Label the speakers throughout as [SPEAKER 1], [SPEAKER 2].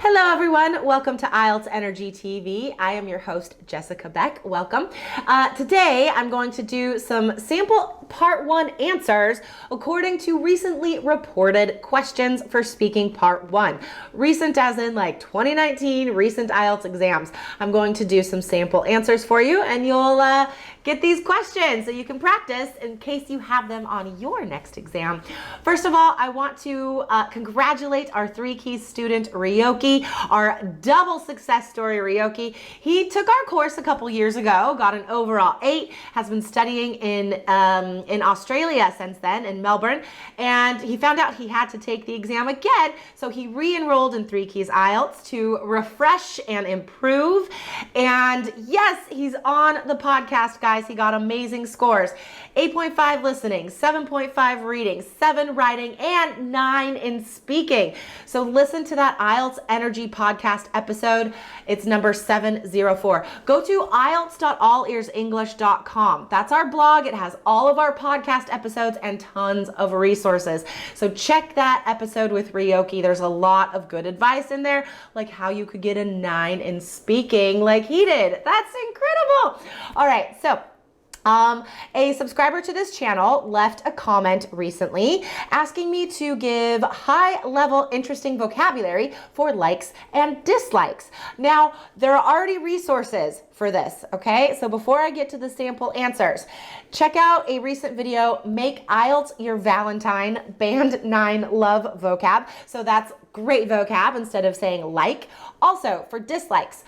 [SPEAKER 1] Hello everyone, welcome to IELTS Energy TV. I am your host, Jessica Beck. Welcome. Today I'm going to do some sample part 1 answers according to recently reported questions for speaking part 1. Recent as in like 2019, recent IELTS exams. I'm going to do some sample answers for you and you'll get these questions so you can practice in case you have them on your next exam. First of all, I want to congratulate our 3 Keys student, Ryoki, our double success story, Ryoki. He took our course a couple years ago, got an overall 8, has been studying in Australia since then, in Melbourne, and he found out he had to take the exam again, so he re-enrolled in 3 Keys IELTS to refresh and improve. And yes, he's on the podcast, guys. He got amazing scores. 8.5 listening, 7.5 reading, 7 writing, and 9 in speaking. So listen to that IELTS Energy podcast episode. It's number 704. Go to IELTS.allearsenglish.com. That's our blog. It has all of our podcast episodes and tons of resources. So check that episode with Ryoki. There's a lot of good advice in there, like how you could get a 9 in speaking like he did. That's incredible. All right, so a subscriber to this channel left a comment recently asking me to give high-level interesting vocabulary for likes and dislikes. Now, there are already resources for this, okay? So before I get to the sample answers, check out a recent video, Make IELTS Your Valentine, Band 9 Love Vocab. So that's great vocab instead of saying like. Also, for dislikes,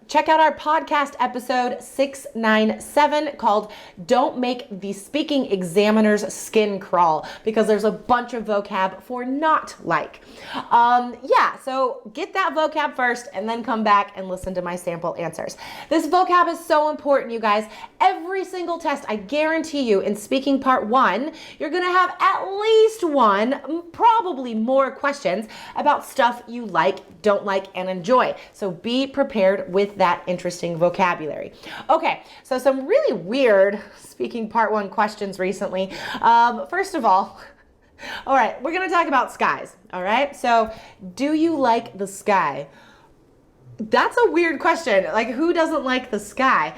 [SPEAKER 1] check out our podcast episode 697 called Don't Make the Speaking Examiner's Skin Crawl, because there's a bunch of vocab for not like. Yeah, so get that vocab first and then come back and listen to my sample answers. This vocab is so important, you guys. Every single test, I guarantee you, in speaking part 1, you're gonna have at least one, probably more questions about stuff you like, don't like, and enjoy. So be prepared with that interesting vocabulary. Okay, so some really weird speaking part 1 questions recently. First of all right, we're gonna talk about skies, all right? So, do you like the sky? That's a weird question. Like, who doesn't like the sky?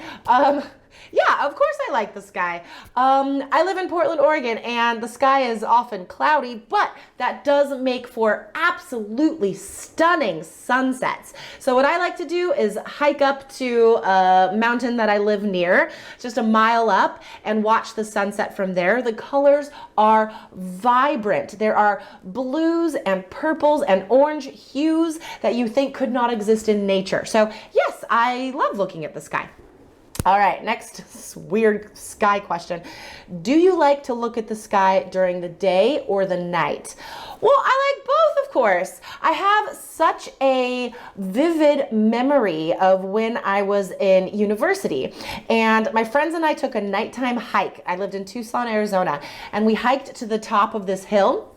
[SPEAKER 1] Yeah, of course I like the sky. I live in Portland, Oregon, and the sky is often cloudy, but that does make for absolutely stunning sunsets. So what I like to do is hike up to a mountain that I live near, just a mile up, and watch the sunset from there. The colors are vibrant. There are blues and purples and orange hues that you think could not exist in nature. So yes, I love looking at the sky. All right, next weird sky question. Do you like to look at the sky during the day or the night? Well, I like both, of course. I have such a vivid memory of when I was in university, and my friends and I took a nighttime hike. I lived in Tucson, Arizona, and we hiked to the top of this hill.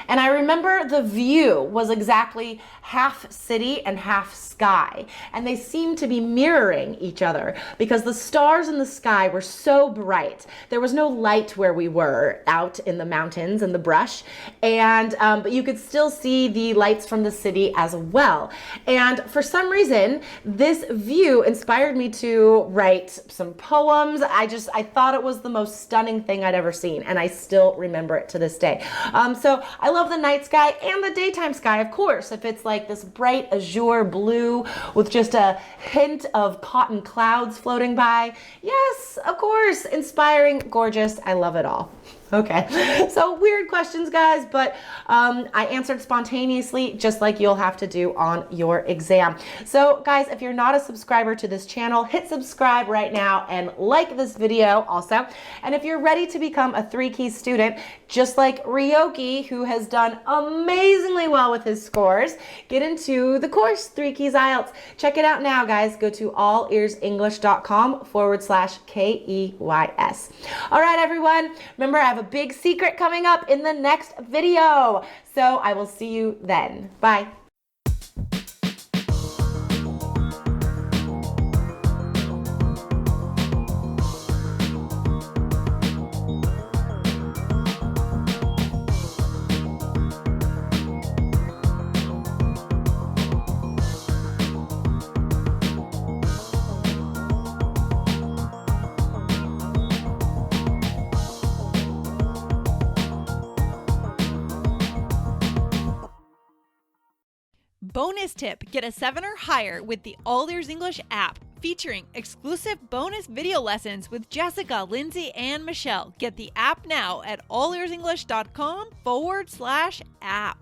[SPEAKER 1] And I remember the view was exactly half city and half sky, and they seemed to be mirroring each other because the stars in the sky were so bright. There was no light where we were out in the mountains and the brush, and but you could still see the lights from the city as well. And for some reason, this view inspired me to write some poems. I thought it was the most stunning thing I'd ever seen, and I still remember it to this day. So I love the night sky and the daytime sky, of course. If it's like this bright azure blue with just a hint of cotton clouds floating by, yes, of course, inspiring, gorgeous. I love it all. Okay, so weird questions, guys, but I answered spontaneously, just like you'll have to do on your exam. So guys, if you're not a subscriber to this channel, hit subscribe right now and like this video also. And if you're ready to become a 3 Keys student, just like Ryoki, who has done amazingly well with his scores, get into the course, 3 Keys IELTS. Check it out now, guys. Go to allearsenglish.com/KEYS. All right, everyone. Remember, I have a big secret coming up in the next video. So I will see you then. Bye.
[SPEAKER 2] Bonus tip, get a 7 or higher with the All Ears English app, featuring exclusive bonus video lessons with Jessica, Lindsay, and Michelle. Get the app now at allearsenglish.com/app.